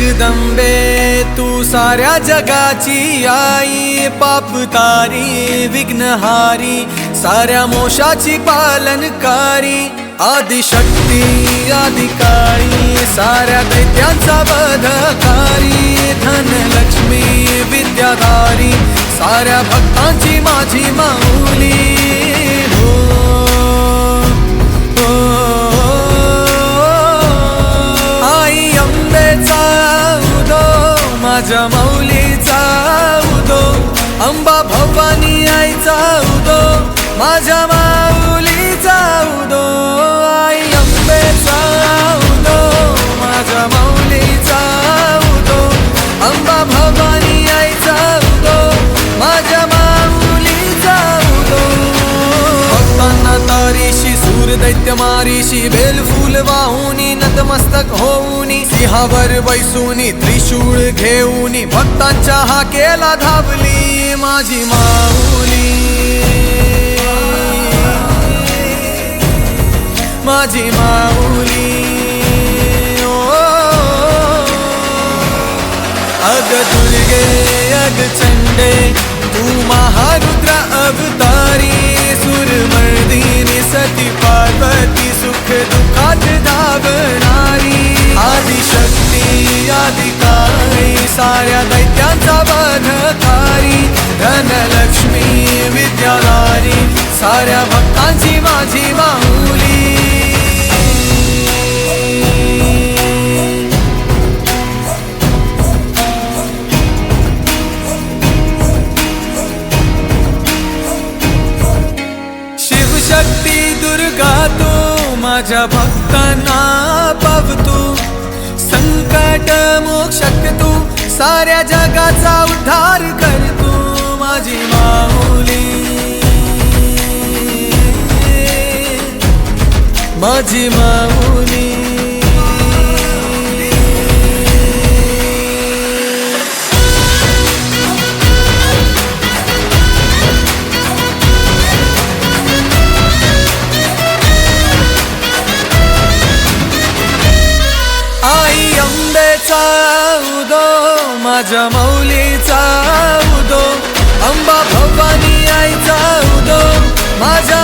जगदंबे तू साऱ्या जगाची आई, पाप तारी विघ्नहारी साऱ्या मोशाची पालनकारी, आदिशक्ती आदिकाळी साऱ्या दैत्यांचा वधकारी, धनलक्ष्मी विद्याधारी साऱ्या भक्तांची माझी माऊली। आई अंबेचा उदो माझ्या माऊलीचा उदो, अंबा भवानी आईचा उदो माझ्या माऊलीचा उदो। आई अंबेचा उदो माझ्या माऊलीचा उदो, अंबा भवानी आईचा उदो माझ्या माऊलीचा उदो। भक्तांना तारीशी सूर दैत्य मारीशी, बेलफूल वाहुनी नतमस्तक होऊनी, सिंहावर बैसूनी त्रिशूळ घेऊनी, भक्तांच्या हाकेला धावली माझी माऊली, माझी माऊली। अग दुर्गे अग चंडे तू महारुद्र अवतारी, सुरमर्दिनी सती पार्वती सुख दुःखात धावणारी, आदिशक्ती आदिकाळी साऱ्या दैत्यांचा वधकारी, धनलक्ष्मी विद्याधारी साऱ्या भक्तांची माझी माऊली। शिवशक्ती दुर्गा तू माझ्या भक्तांना पावतू, संकट मोक्षक तू साऱ्या जगाचा उद्धार कर तू माझी माऊली, माझी माऊली। आई अंबेचा उदो माझ्या माऊलीचा उदो, अंबा भवानी आईचा उदो माझ्या